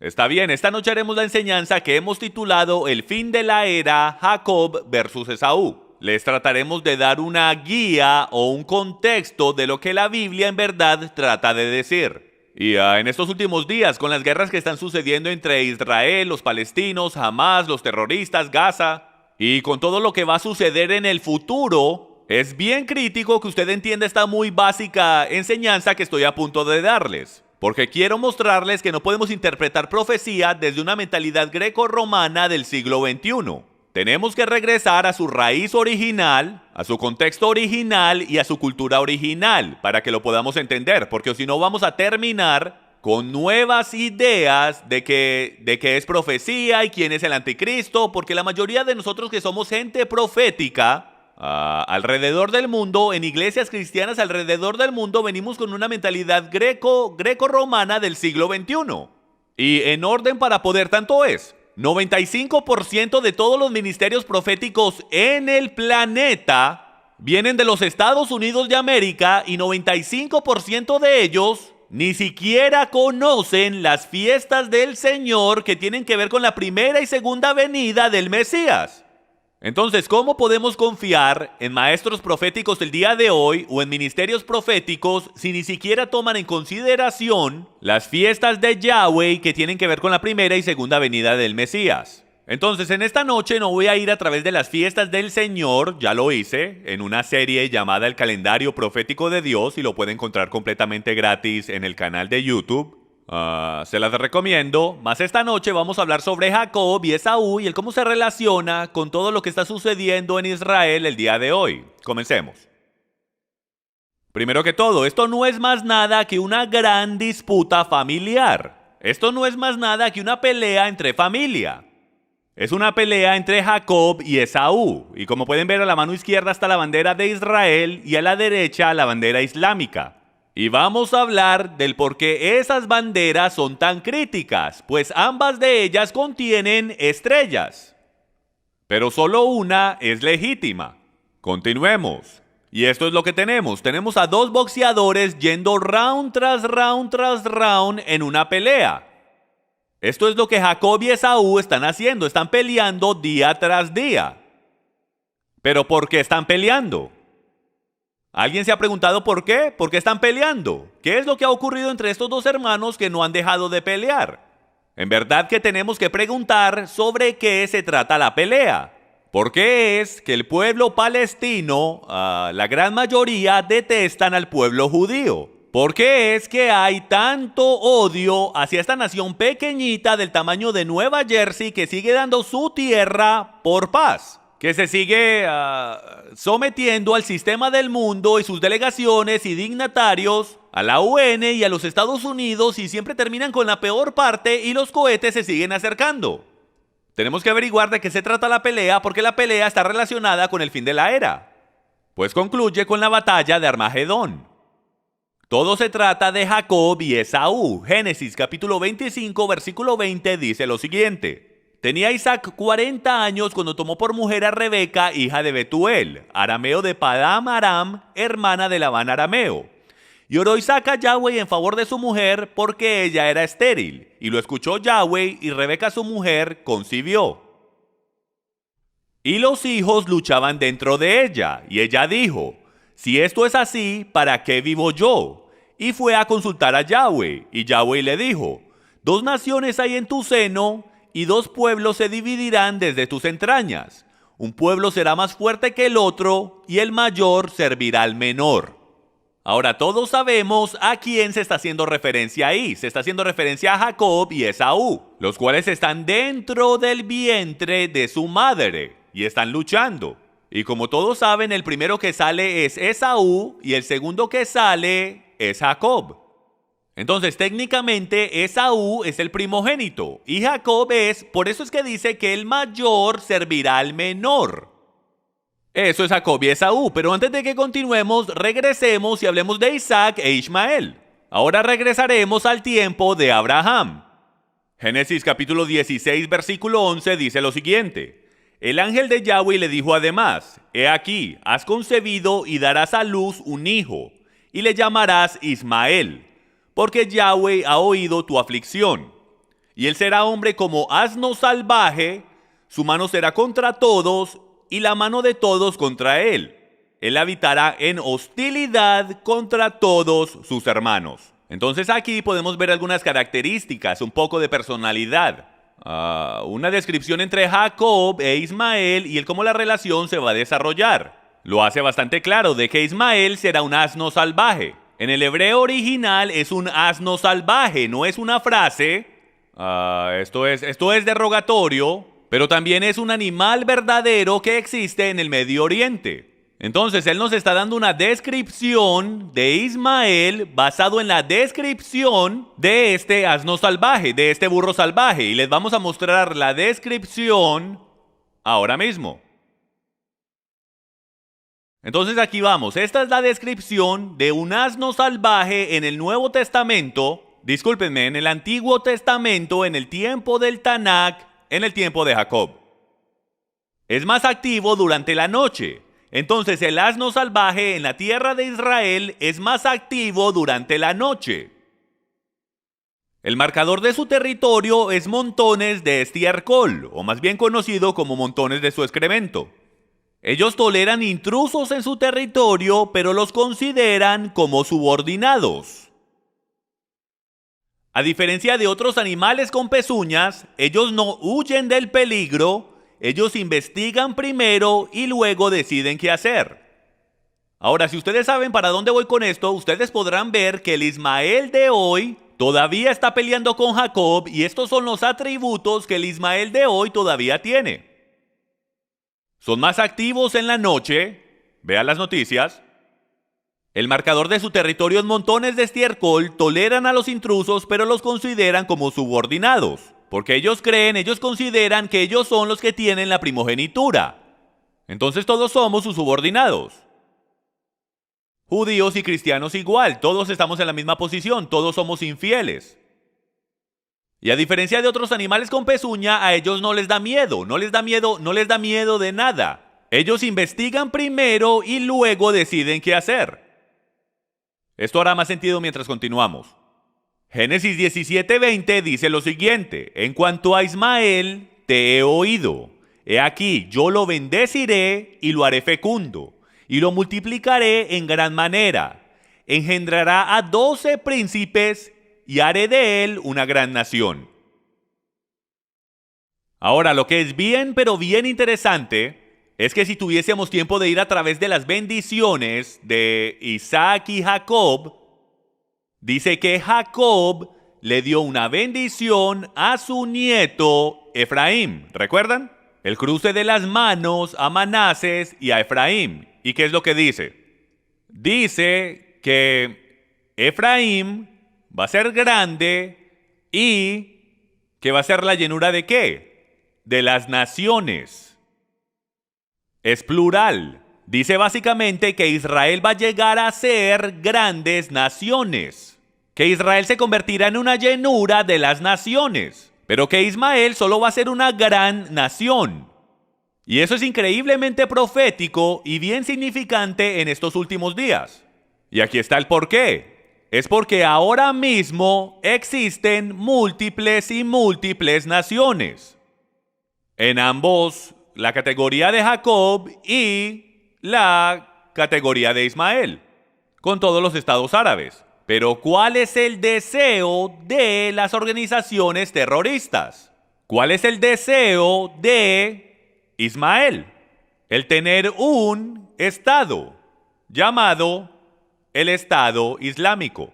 Está bien, esta noche haremos la enseñanza que hemos titulado El fin de la era, Jacob versus Esaú. Les trataremos de dar una guía o un contexto de lo que la Biblia en verdad trata de decir. Y en estos últimos días, con las guerras que están sucediendo entre Israel, los palestinos, Hamas, los terroristas, Gaza, y con todo lo que va a suceder en el futuro, es bien crítico que usted entienda esta muy básica enseñanza que estoy a punto de darles. Porque quiero mostrarles que no podemos interpretar profecía desde una mentalidad greco-romana del siglo XXI. Tenemos que regresar a su raíz original, a su contexto original y a su cultura original para que lo podamos entender, porque si no vamos a terminar con nuevas ideas de que es profecía y quién es el anticristo, porque la mayoría de nosotros que somos gente profética, alrededor del mundo, en iglesias cristianas alrededor del mundo, venimos con una mentalidad greco-romana del siglo XXI. Y en orden para poder tanto es 95% de todos los ministerios proféticos en el planeta vienen de los Estados Unidos de América y 95% de ellos ni siquiera conocen las fiestas del Señor que tienen que ver con la primera y segunda venida del Mesías. Entonces, ¿cómo podemos confiar en maestros proféticos del día de hoy o en ministerios proféticos si ni siquiera toman en consideración las fiestas de Yahweh que tienen que ver con la primera y segunda venida del Mesías? Entonces, en esta noche no voy a ir a través de las fiestas del Señor, ya lo hice, en una serie llamada El Calendario Profético de Dios y lo puede encontrar completamente gratis en el canal de YouTube. Se las recomiendo, más esta noche vamos a hablar sobre Jacob y Esaú y el cómo se relaciona con todo lo que está sucediendo en Israel el día de hoy. Comencemos. Primero que todo, esto no es más nada que una gran disputa familiar. Esto no es más nada que una pelea entre familia. Es una pelea entre Jacob y Esaú. Y como pueden ver, a la mano izquierda está la bandera de Israel y a la derecha la bandera islámica. Y vamos a hablar del por qué esas banderas son tan críticas, pues ambas de ellas contienen estrellas. Pero solo una es legítima. Continuemos. Y esto es lo que tenemos. Tenemos a dos boxeadores yendo round tras round tras round en una pelea. Esto es lo que Jacob y Esaú están haciendo. Están peleando día tras día. ¿Pero por qué están peleando? ¿Alguien se ha preguntado por qué? ¿Por qué están peleando? ¿Qué es lo que ha ocurrido entre estos dos hermanos que no han dejado de pelear? En verdad que tenemos que preguntar sobre qué se trata la pelea. ¿Por qué es que el pueblo palestino, la gran mayoría, detestan al pueblo judío? ¿Por qué es que hay tanto odio hacia esta nación pequeñita del tamaño de Nueva Jersey que sigue dando su tierra por paz? Que se sigue sometiendo al sistema del mundo y sus delegaciones y dignatarios, a la UN y a los Estados Unidos, y siempre terminan con la peor parte y los cohetes se siguen acercando. Tenemos que averiguar de qué se trata la pelea porque la pelea está relacionada con el fin de la era. Pues concluye con la batalla de Armagedón. Todo se trata de Jacob y Esaú. Génesis capítulo 25 versículo 20 dice lo siguiente. Tenía Isaac 40 años cuando tomó por mujer a Rebeca, hija de Betuel, arameo de Padam Aram, hermana de Labán arameo. Y oró Isaac a Yahweh en favor de su mujer porque ella era estéril. Y lo escuchó Yahweh y Rebeca su mujer concibió. Y los hijos luchaban dentro de ella. Y ella dijo, si esto es así, ¿para qué vivo yo? Y fue a consultar a Yahweh. Y Yahweh le dijo, dos naciones hay en tu seno, y dos pueblos se dividirán desde tus entrañas. Un pueblo será más fuerte que el otro, y el mayor servirá al menor. Ahora todos sabemos a quién se está haciendo referencia ahí. Se está haciendo referencia a Jacob y Esaú, los cuales están dentro del vientre de su madre, y están luchando. Y como todos saben, el primero que sale es Esaú, y el segundo que sale es Jacob. Entonces, técnicamente, Esaú es el primogénito y Jacob por eso es que dice que el mayor servirá al menor. Eso es Jacob y Esaú, pero antes de que continuemos, regresemos y hablemos de Isaac e Ismael. Ahora regresaremos al tiempo de Abraham. Génesis capítulo 16, versículo 11 dice lo siguiente. El ángel de Yahweh le dijo además, he aquí, has concebido y darás a luz un hijo, y le llamarás Ismael, porque Yahweh ha oído tu aflicción. Y él será hombre como asno salvaje, su mano será contra todos y la mano de todos contra él. Él habitará en hostilidad contra todos sus hermanos. Entonces aquí podemos ver algunas características, un poco de personalidad. Una descripción entre Jacob e Ismael y el cómo la relación se va a desarrollar. Lo hace bastante claro de que Ismael será un asno salvaje. En el hebreo original es un asno salvaje, no es una frase. Esto es derogatorio, pero también es un animal verdadero que existe en el Medio Oriente. Entonces él nos está dando una descripción de Ismael basado en la descripción de este asno salvaje, de este burro salvaje. Y les vamos a mostrar la descripción ahora mismo. Entonces aquí vamos. Esta es la descripción de un asno salvaje en el Nuevo Testamento. Discúlpenme, en el Antiguo Testamento, en el tiempo del Tanakh, en el tiempo de Jacob. Es más activo durante la noche. Entonces el asno salvaje en la tierra de Israel es más activo durante la noche. El marcador de su territorio es montones de estiércol, o más bien conocido como montones de su excremento. Ellos toleran intrusos en su territorio, pero los consideran como subordinados. A diferencia de otros animales con pezuñas, ellos no huyen del peligro. Ellos investigan primero y luego deciden qué hacer. Ahora, si ustedes saben para dónde voy con esto, ustedes podrán ver que el Ismael de hoy todavía está peleando con Jacob y estos son los atributos que el Ismael de hoy todavía tiene. Son más activos en la noche, vean las noticias. El marcador de su territorio en montones de estiércol, toleran a los intrusos pero los consideran como subordinados. Porque ellos consideran que ellos son los que tienen la primogenitura. Entonces todos somos sus subordinados. Judíos y cristianos igual, todos estamos en la misma posición, todos somos infieles. Y a diferencia de otros animales con pezuña, a ellos no les da miedo, no les da miedo de nada. Ellos investigan primero y luego deciden qué hacer. Esto hará más sentido mientras continuamos. Génesis 17:20 dice lo siguiente: en cuanto a Ismael, te he oído. He aquí, yo lo bendeciré y lo haré fecundo, y lo multiplicaré en gran manera. Engendrará a 12 príncipes y haré de él una gran nación. Ahora, lo que es bien, pero bien interesante, es que si tuviésemos tiempo de ir a través de las bendiciones de Isaac y Jacob, dice que Jacob le dio una bendición a su nieto Efraín. ¿Recuerdan? El cruce de las manos a Manases y a Efraín. ¿Y qué es lo que dice? Dice que Efraín va a ser grande y que va a ser la llenura ¿de qué? De las naciones. Es plural. Dice básicamente que Israel va a llegar a ser grandes naciones. Que Israel se convertirá en una llenura de las naciones, pero que Ismael solo va a ser una gran nación. Y eso es increíblemente profético y bien significante en estos últimos días. Y aquí está el porqué. Es porque ahora mismo existen múltiples y múltiples naciones. En ambos, la categoría de Jacob y la categoría de Ismael, con todos los estados árabes. Pero ¿cuál es el deseo de las organizaciones terroristas? ¿Cuál es el deseo de Ismael? El tener un estado llamado el Estado Islámico.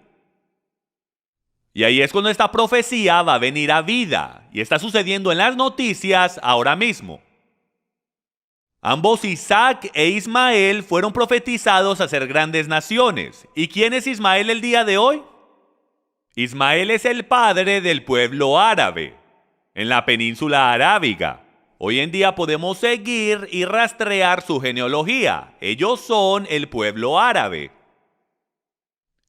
Y ahí es cuando esta profecía va a venir a vida y está sucediendo en las noticias ahora mismo. Ambos Isaac e Ismael fueron profetizados a ser grandes naciones. ¿Y quién es Ismael el día de hoy? Ismael es el padre del pueblo árabe en la península arábiga. Hoy en día podemos seguir y rastrear su genealogía. Ellos son el pueblo árabe.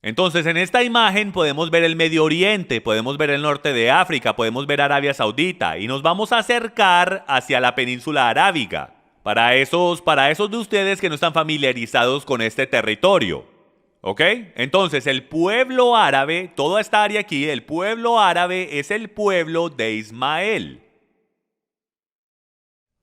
Entonces en esta imagen podemos ver el Medio Oriente, podemos ver el norte de África, podemos ver Arabia Saudita y nos vamos a acercar hacia la península arábiga. Para esos de ustedes que no están familiarizados con este territorio. ¿Ok? Entonces el pueblo árabe, toda esta área aquí, el pueblo árabe es el pueblo de Ismael.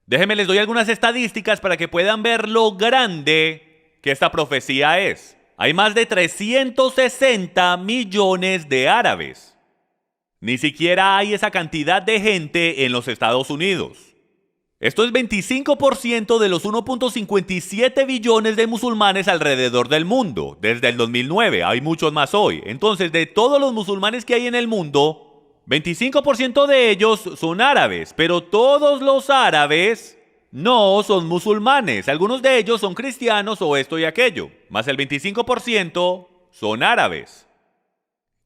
Déjenme les doy algunas estadísticas para que puedan ver lo grande que esta profecía es. Hay más de 360 millones de árabes. Ni siquiera hay esa cantidad de gente en los Estados Unidos. Esto es 25% de los 1.57 billones de musulmanes alrededor del mundo, desde el 2009, hay muchos más hoy. Entonces, de todos los musulmanes que hay en el mundo, 25% de ellos son árabes, pero todos los árabes no son musulmanes. Algunos de ellos son cristianos o esto y aquello, más el 25% son árabes.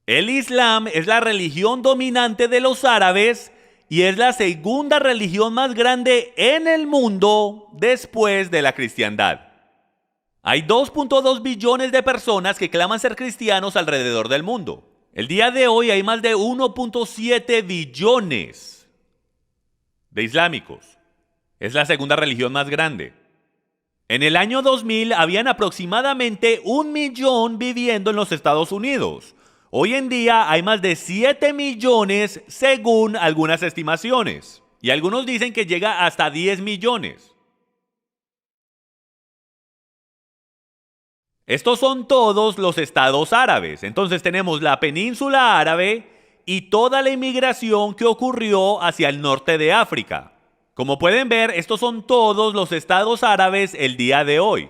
El Islam es la religión dominante de los árabes y es la segunda religión más grande en el mundo después de la cristiandad. Hay 2.2 billones de personas que claman ser cristianos alrededor del mundo. El día de hoy hay más de 1.7 billones de islámicos. Es la segunda religión más grande. En el año 2000 habían aproximadamente 1 millón viviendo en los Estados Unidos. Hoy en día hay más de 7 millones según algunas estimaciones. Y algunos dicen que llega hasta 10 millones. Estos son todos los estados árabes. Entonces tenemos la península árabe y toda la inmigración que ocurrió hacia el norte de África. Como pueden ver, estos son todos los estados árabes el día de hoy.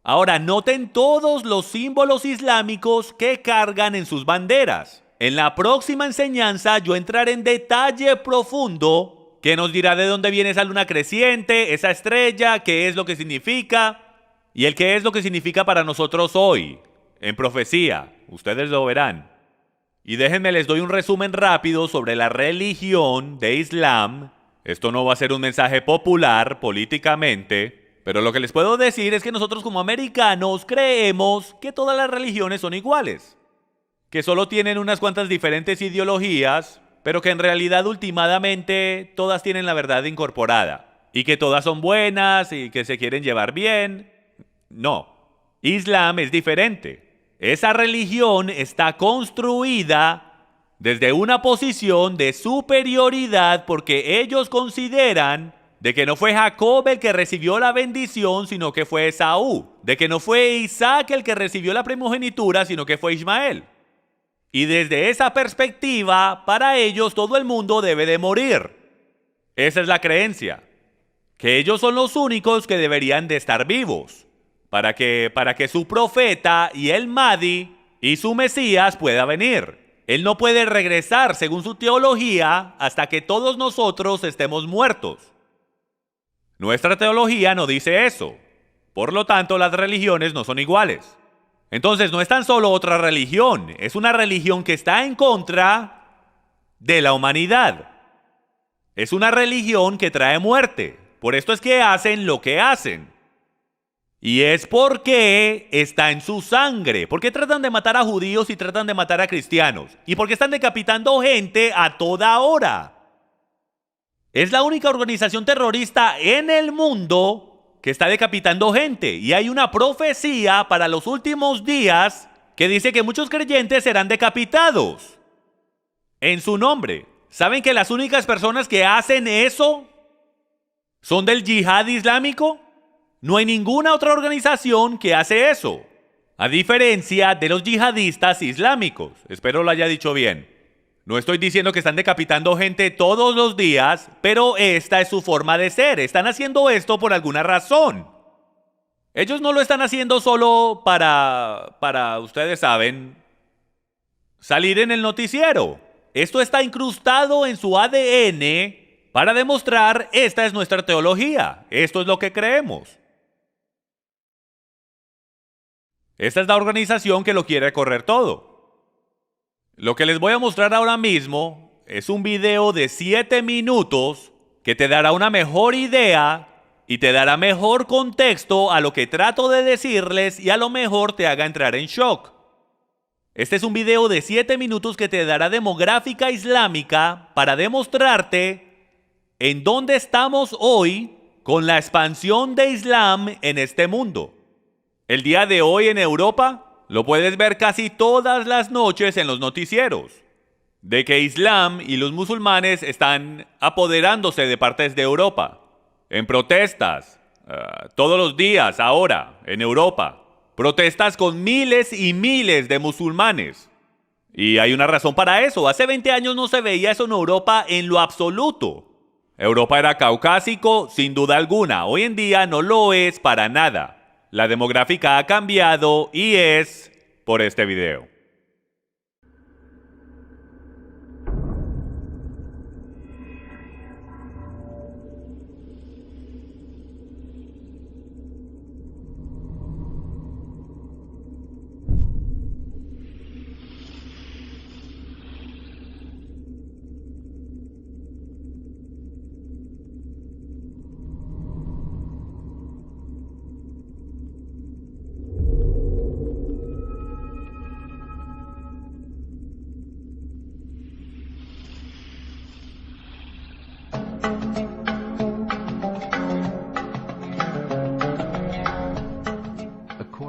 Ahora, noten todos los símbolos islámicos que cargan en sus banderas. En la próxima enseñanza yo entraré en detalle profundo que nos dirá de dónde viene esa luna creciente, esa estrella, qué es lo que significa y el qué es lo que significa para nosotros hoy, en profecía. Ustedes lo verán. Y déjenme les doy un resumen rápido sobre la religión de Islam. Esto no va a ser un mensaje popular políticamente, pero lo que les puedo decir es que nosotros como americanos creemos que todas las religiones son iguales, que solo tienen unas cuantas diferentes ideologías, pero que en realidad últimamente todas tienen la verdad incorporada, y que todas son buenas y que se quieren llevar bien. No, Islam es diferente. Esa religión está construida desde una posición de superioridad porque ellos consideran de que no fue Jacob el que recibió la bendición, sino que fue Esaú. De que no fue Isaac el que recibió la primogenitura, sino que fue Ismael. Y desde esa perspectiva, para ellos todo el mundo debe de morir. Esa es la creencia. Que ellos son los únicos que deberían de estar vivos. Para que su profeta y el Mahdi y su Mesías pueda venir. Él no puede regresar, según su teología, hasta que todos nosotros estemos muertos. Nuestra teología no dice eso. Por lo tanto, las religiones no son iguales. Entonces, no es tan solo otra religión, es una religión que está en contra de la humanidad. Es una religión que trae muerte. Por esto es que hacen lo que hacen. Y es porque está en su sangre. ¿Por qué tratan de matar a judíos y tratan de matar a cristianos? ¿Y por qué están decapitando gente a toda hora? Es la única organización terrorista en el mundo que está decapitando gente. Y hay una profecía para los últimos días que dice que muchos creyentes serán decapitados en su nombre. ¿Saben que las únicas personas que hacen eso son del yihad islámico? No hay ninguna otra organización que hace eso, a diferencia de los yihadistas islámicos. Espero lo haya dicho bien. No estoy diciendo que están decapitando gente todos los días, pero esta es su forma de ser. Están haciendo esto por alguna razón. Ellos no lo están haciendo solo para ustedes saben, salir en el noticiero. Esto está incrustado en su ADN para demostrar esta es nuestra teología. Esto es lo que creemos. Esta es la organización que lo quiere correr todo. Lo que les voy a mostrar ahora mismo es un video de 7 minutos que te dará una mejor idea y te dará mejor contexto a lo que trato de decirles y a lo mejor te haga entrar en shock. Este es un video de 7 minutos que te dará demográfica islámica para demostrarte en dónde estamos hoy con la expansión de Islam en este mundo. El día de hoy en Europa Lo puedes ver casi todas las noches en los noticieros, de que Islam y los musulmanes están apoderándose de partes de Europa, en protestas, todos los días ahora en Europa, protestas con miles y miles de musulmanes. Y hay una razón para eso. Hace 20 años no se veía eso en Europa en lo absoluto. Europa era caucásico sin duda alguna. Hoy en día no lo es para nada. La demográfica ha cambiado y es por este video.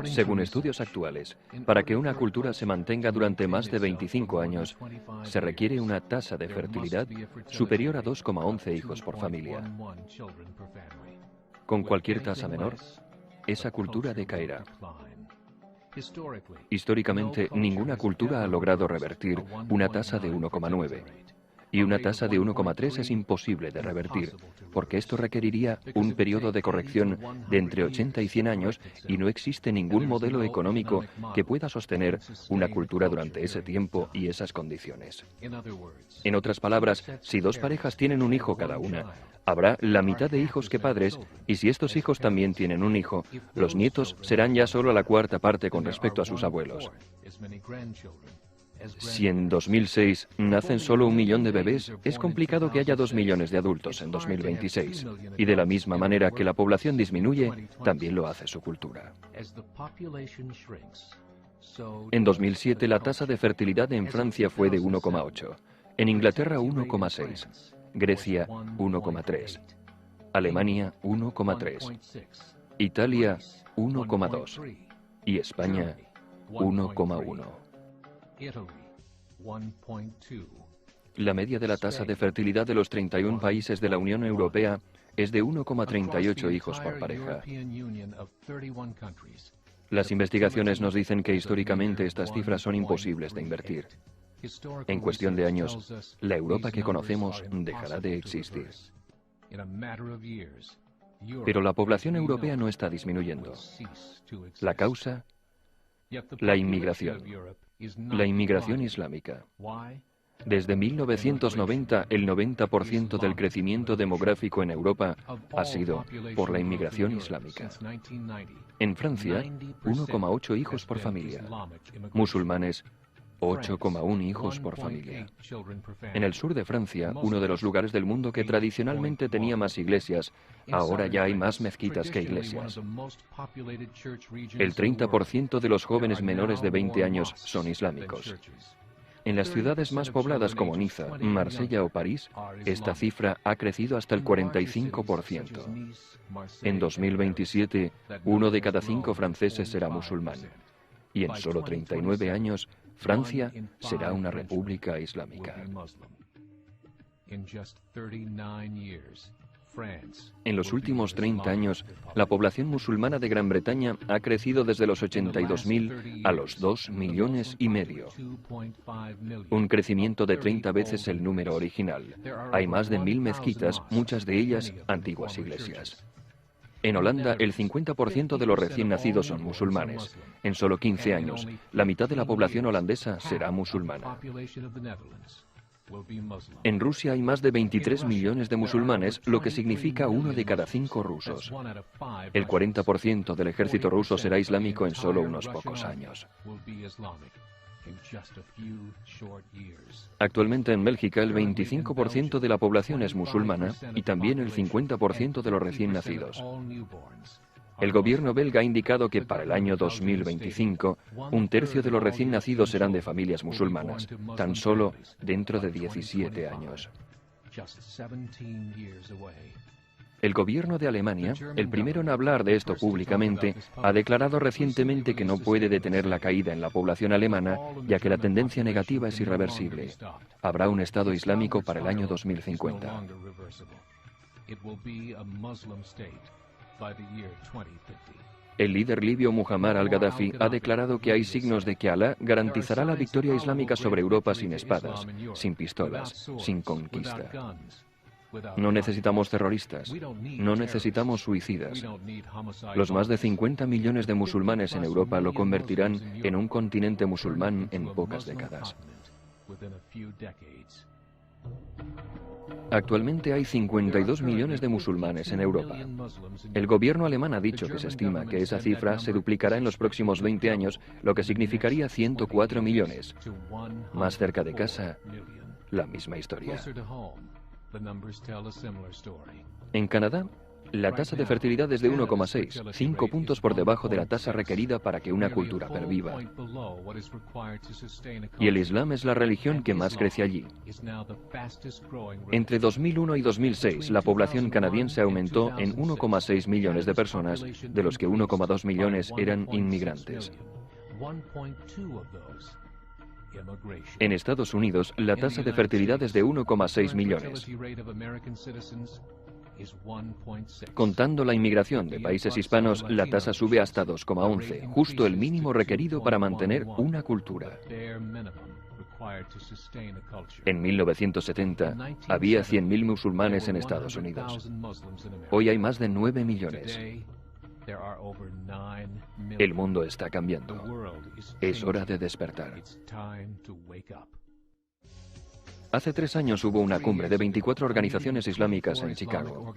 Según estudios actuales, para que una cultura se mantenga durante más de 25 años, se requiere una tasa de fertilidad superior a 2,11 hijos por familia. Con cualquier tasa menor, esa cultura decaerá. Históricamente, ninguna cultura ha logrado revertir una tasa de 1,9. Y una tasa de 1,3 es imposible de revertir, porque esto requeriría un periodo de corrección de entre 80 y 100 años y no existe ningún modelo económico que pueda sostener una cultura durante ese tiempo y esas condiciones. En otras palabras, si dos parejas tienen un hijo cada una, habrá la mitad de hijos que padres, y si estos hijos también tienen un hijo, los nietos serán ya solo la cuarta parte con respecto a sus abuelos. Si en 2006 nacen solo 1 millón de bebés, es complicado que haya 2 millones de adultos en 2026. Y de la misma manera que la población disminuye, también lo hace su cultura. En 2007 la tasa de fertilidad en Francia fue de 1,8, en Inglaterra 1,6, Grecia 1,3, Alemania 1,3, Italia 1,2 y España 1,1. La media de la tasa de fertilidad de los 31 países de la Unión Europea es de 1,38 hijos por pareja. Las investigaciones nos dicen que históricamente estas cifras son imposibles de invertir. En cuestión de años, la Europa que conocemos dejará de existir. Pero la población europea no está disminuyendo. La causa, la inmigración. La inmigración islámica. Desde 1990, el 90% del crecimiento demográfico en Europa ha sido por la inmigración islámica. En Francia, 1,8 hijos por familia. Musulmanes, 8,1 hijos por familia. En el sur de Francia, uno de los lugares del mundo que tradicionalmente tenía más iglesias, ahora ya hay más mezquitas que iglesias. El 30% de los jóvenes menores de 20 años son islámicos. En las ciudades más pobladas como Niza, Marsella o París, esta cifra ha crecido hasta el 45%. En 2027, 1 de cada 5 franceses será musulmán. Y en solo 39 años, Francia será una república islámica. En los últimos 30 años, la población musulmana de Gran Bretaña ha crecido desde los 82.000 a los 2,5 millones. Un crecimiento de 30 veces el número original. Hay más de 1.000 mezquitas, muchas de ellas antiguas iglesias. En Holanda, el 50% de los recién nacidos son musulmanes. En solo 15 años, la mitad de la población holandesa será musulmana. En Rusia hay más de 23 millones de musulmanes, lo que significa 1 de cada 5 rusos. El 40% del ejército ruso será islámico en solo unos pocos años. Actualmente en Bélgica el 25% de la población es musulmana y también el 50% de los recién nacidos. El gobierno belga ha indicado que para el año 2025, 1/3 de los recién nacidos serán de familias musulmanas, tan solo dentro de 17 años. El gobierno de Alemania, el primero en hablar de esto públicamente, ha declarado recientemente que no puede detener la caída en la población alemana, ya que la tendencia negativa es irreversible. Habrá un Estado Islámico para el año 2050. El líder libio Muammar al-Gaddafi ha declarado que hay signos de que Alá garantizará la victoria islámica sobre Europa sin espadas, sin pistolas, sin conquista. No necesitamos terroristas, no necesitamos suicidas. Los más de 50 millones de musulmanes en Europa lo convertirán en un continente musulmán en pocas décadas. Actualmente hay 52 millones de musulmanes en Europa. El gobierno alemán ha dicho que se estima que esa cifra se duplicará en los próximos 20 años, lo que significaría 104 millones. Más cerca de casa, la misma historia. En Canadá, la tasa de fertilidad es de 1,6, 5 puntos por debajo de la tasa requerida para que una cultura perviva. Y el Islam es la religión que más crece allí. Entre 2001 y 2006, la población canadiense aumentó en 1,6 millones de personas, de los que 1,2 millones eran inmigrantes. En Estados Unidos, la tasa de fertilidad es de 1,6 millones. Contando la inmigración de países hispanos, la tasa sube hasta 2,11, justo el mínimo requerido para mantener una cultura. En 1970, había 100.000 musulmanes en Estados Unidos. Hoy hay más de 9 millones. El mundo está cambiando. Es hora de despertar. Hace 3 años hubo una cumbre de 24 organizaciones islámicas en Chicago.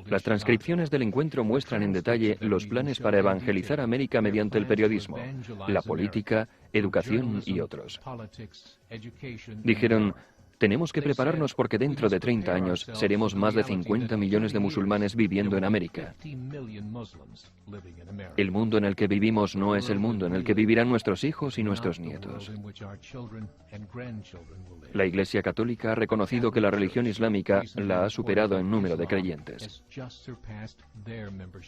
Las transcripciones del encuentro muestran en detalle los planes para evangelizar América mediante el periodismo, la política, educación y otros. Dijeron: tenemos que prepararnos porque dentro de 30 años seremos más de 50 millones de musulmanes viviendo en América. El mundo en el que vivimos no es el mundo en el que vivirán nuestros hijos y nuestros nietos. La Iglesia Católica ha reconocido que la religión islámica la ha superado en número de creyentes.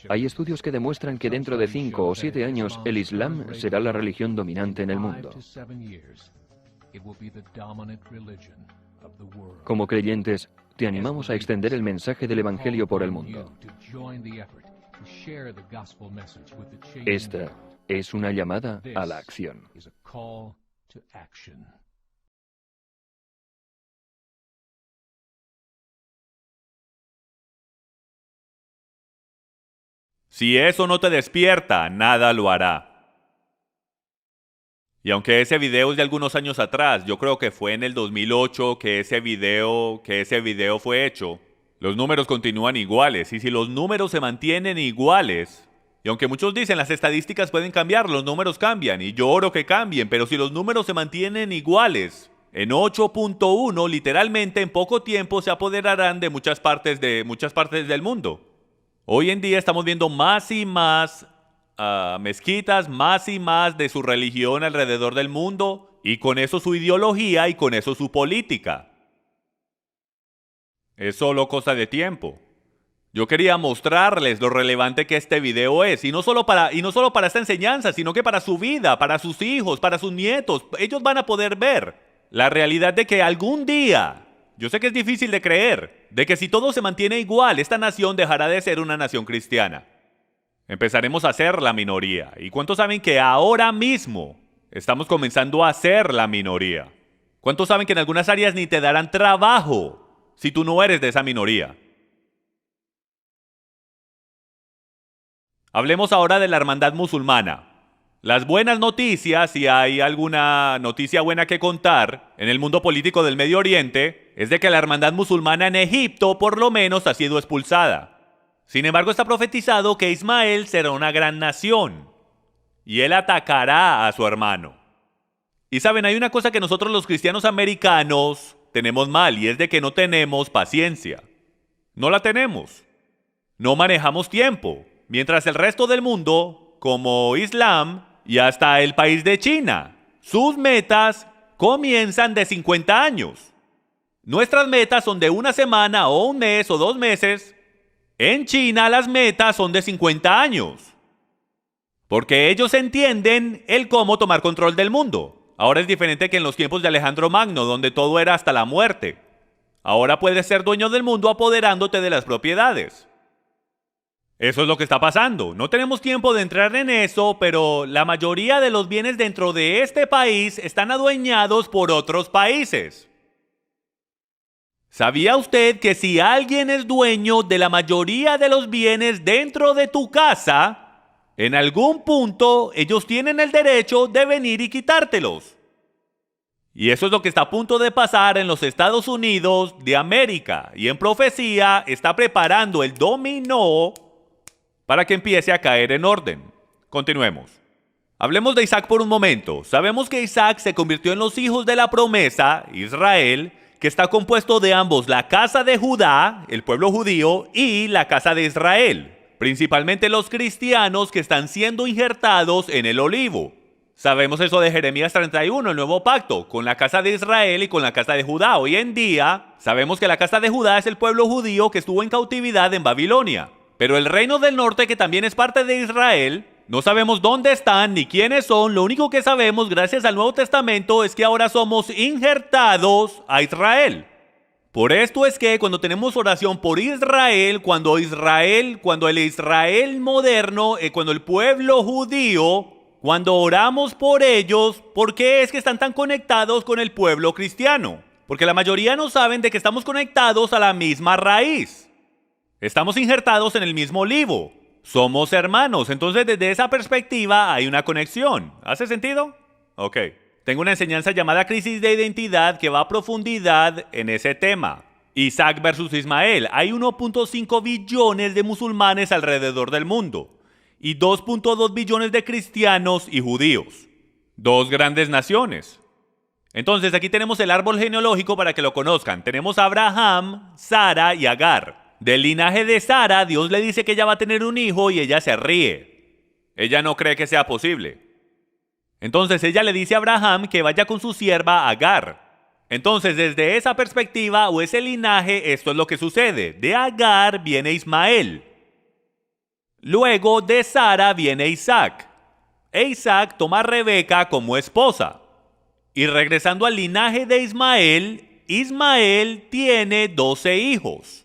Hay estudios que demuestran que dentro de 5 o 7 años el Islam será la religión dominante en el mundo. Como creyentes, te animamos a extender el mensaje del Evangelio por el mundo. Esta es una llamada a la acción. Si eso no te despierta, nada lo hará. Y aunque ese video es de algunos años atrás, yo creo que fue en el 2008 que ese video fue hecho, los números continúan iguales. Y si los números se mantienen iguales, y aunque muchos dicen las estadísticas pueden cambiar, los números cambian, y yo oro que cambien, pero si los números se mantienen iguales, en 8.1 literalmente en poco tiempo se apoderarán de muchas partes del mundo. Hoy en día estamos viendo más y más mezquitas, más y más de su religión alrededor del mundo, y con eso su ideología y con eso su política. Es solo cosa de tiempo. Yo quería mostrarles lo relevante que este video es, y no solo para esta enseñanza, sino que para su vida, para sus hijos, para sus nietos. Ellos van a poder ver la realidad de que algún día, yo sé que es difícil de creer, de que si todo se mantiene igual, esta nación dejará de ser una nación cristiana. Empezaremos a ser la minoría. ¿Y cuántos saben que ahora mismo estamos comenzando a ser la minoría? ¿Cuántos saben que en algunas áreas ni te darán trabajo si tú no eres de esa minoría? Hablemos ahora de la hermandad musulmana. Las buenas noticias, si hay alguna noticia buena que contar en el mundo político del Medio Oriente, es de que la hermandad musulmana en Egipto por lo menos ha sido expulsada. Sin embargo, está profetizado que Ismael será una gran nación y él atacará a su hermano. Y saben, hay una cosa que nosotros los cristianos americanos tenemos mal, y es de que no tenemos paciencia. No la tenemos. No manejamos tiempo. Mientras el resto del mundo, como Islam y hasta el país de China, sus metas comienzan de 50 años. Nuestras metas son de 1 semana o 1 mes o 2 meses, En China las metas son de 50 años. Porque ellos entienden el cómo tomar control del mundo. Ahora es diferente que en los tiempos de Alejandro Magno, donde todo era hasta la muerte. Ahora puedes ser dueño del mundo apoderándote de las propiedades. Eso es lo que está pasando. No tenemos tiempo de entrar en eso, pero la mayoría de los bienes dentro de este país están adueñados por otros países. ¿Sabía usted que si alguien es dueño de la mayoría de los bienes dentro de tu casa, en algún punto ellos tienen el derecho de venir y quitártelos? Y eso es lo que está a punto de pasar en los Estados Unidos de América. Y en profecía está preparando el dominó para que empiece a caer en orden. Continuemos. Hablemos de Isaac por un momento. Sabemos que Isaac se convirtió en los hijos de la promesa, Israel, que está compuesto de ambos, la casa de Judá, el pueblo judío, y la casa de Israel. Principalmente los cristianos que están siendo injertados en el olivo. Sabemos eso de Jeremías 31, el nuevo pacto, con la casa de Israel y con la casa de Judá. Hoy en día, sabemos que la casa de Judá es el pueblo judío que estuvo en cautividad en Babilonia. Pero el reino del norte, que también es parte de Israel, no sabemos dónde están ni quiénes son. Lo único que sabemos, gracias al Nuevo Testamento, es que ahora somos injertados a Israel. Por esto es que cuando tenemos oración por Israel, cuando el Israel moderno, cuando el pueblo judío, cuando oramos por ellos, ¿por qué es que están tan conectados con el pueblo cristiano? Porque la mayoría no saben de que estamos conectados a la misma raíz. Estamos injertados en el mismo olivo. Somos hermanos. Entonces, desde esa perspectiva hay una conexión. ¿Hace sentido? Ok. Tengo una enseñanza llamada Crisis de Identidad que va a profundidad en ese tema. Isaac versus Ismael. Hay 1.5 billones de musulmanes alrededor del mundo y 2.2 billones de cristianos y judíos. Dos grandes naciones. Entonces, aquí tenemos el árbol genealógico para que lo conozcan. Tenemos a Abraham, Sara y Agar. Del linaje de Sara, Dios le dice que ella va a tener un hijo y ella se ríe. Ella no cree que sea posible. Entonces ella le dice a Abraham que vaya con su sierva Agar. Entonces desde esa perspectiva o ese linaje, esto es lo que sucede. De Agar viene Ismael. Luego de Sara viene Isaac. E Isaac toma a Rebeca como esposa. Y regresando al linaje de Ismael, Ismael tiene 12 hijos.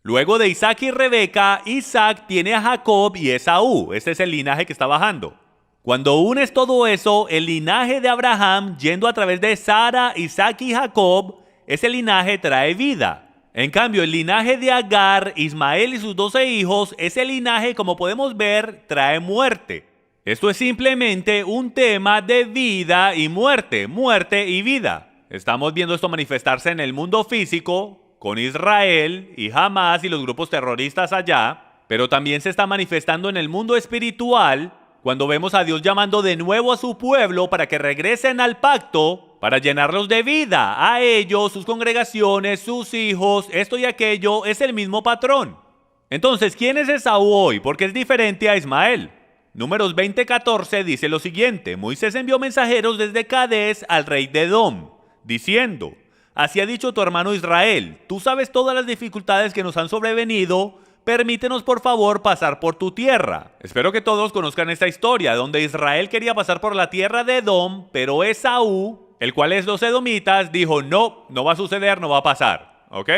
Luego de Isaac y Rebeca, Isaac tiene a Jacob y Esaú. Este es el linaje que está bajando. Cuando unes todo eso, el linaje de Abraham, yendo a través de Sara, Isaac y Jacob, ese linaje trae vida. En cambio, el linaje de Agar, Ismael y sus 12 hijos, ese linaje, como podemos ver, trae muerte. Esto es simplemente un tema de vida y muerte, muerte y vida. Estamos viendo esto manifestarse en el mundo físico, con Israel y Hamás y los grupos terroristas allá, pero también se está manifestando en el mundo espiritual, cuando vemos a Dios llamando de nuevo a su pueblo para que regresen al pacto, para llenarlos de vida, a ellos, sus congregaciones, sus hijos, esto y aquello, es el mismo patrón. Entonces, ¿quién es Esaú hoy? Porque es diferente a Ismael. Números 20:14 dice lo siguiente: Moisés envió mensajeros desde Cades al rey de Edom, diciendo: así ha dicho tu hermano Israel, tú sabes todas las dificultades que nos han sobrevenido, permítenos por favor pasar por tu tierra. Espero que todos conozcan esta historia, donde Israel quería pasar por la tierra de Edom, pero Esaú, el cual es los edomitas, dijo: no va a suceder, no va a pasar. ¿Ok?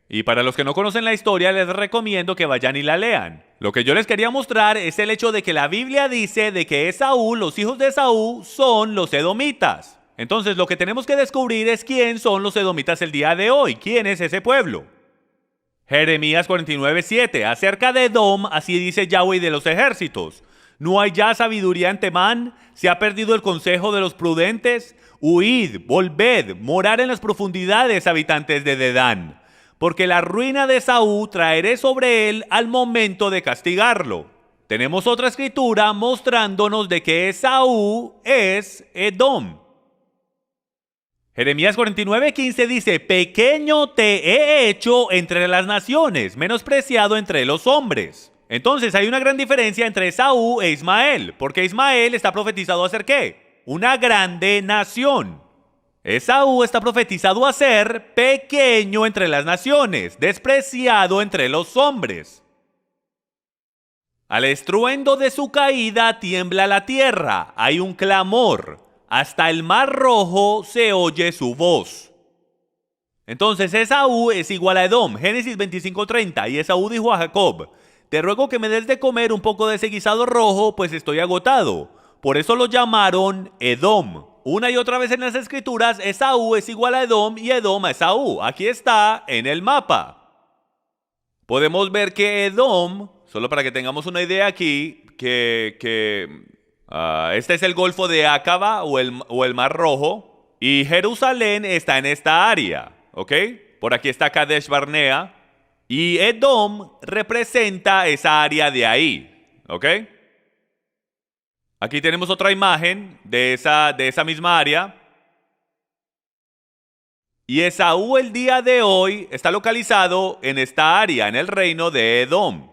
Y para los que no conocen la historia, les recomiendo que vayan y la lean. Lo que yo les quería mostrar es el hecho de que la Biblia dice de que Esaú, los hijos de Esaú, son los edomitas. Entonces lo que tenemos que descubrir es quién son los edomitas el día de hoy, quién es ese pueblo. Jeremías 49:7, acerca de Edom, así dice Yahweh de los ejércitos: ¿no hay ya sabiduría en Temán? ¿Se ha perdido el consejo de los prudentes? Huid, volved, morar en las profundidades, habitantes de Dedán, porque la ruina de Esaú traeré sobre él al momento de castigarlo. Tenemos otra escritura mostrándonos de que Esaú es Edom. Jeremías 49:15 dice: pequeño te he hecho entre las naciones, menospreciado entre los hombres. Entonces hay una gran diferencia entre Esaú e Ismael, porque Ismael está profetizado a ser ¿qué? Una grande nación. Esaú está profetizado a ser pequeño entre las naciones, despreciado entre los hombres. Al estruendo de su caída tiembla la tierra, hay un clamor, hasta el mar rojo se oye su voz. Entonces Esaú es igual a Edom, Génesis 25:30, y Esaú dijo a Jacob: te ruego que me des de comer un poco de ese guisado rojo, pues estoy agotado. Por eso lo llamaron Edom. Una y otra vez en las escrituras, Esaú es igual a Edom y Edom a Esaú. Aquí está en el mapa. Podemos ver que Edom, solo para que tengamos una idea aquí, este es el Golfo de Acaba o el Mar Rojo, y Jerusalén está en esta área, ¿ok? Por aquí está Kadesh Barnea, y Edom representa esa área de ahí, ¿ok? Aquí tenemos otra imagen de esa misma área. Y Esaú el día de hoy está localizado en esta área, en el reino de Edom.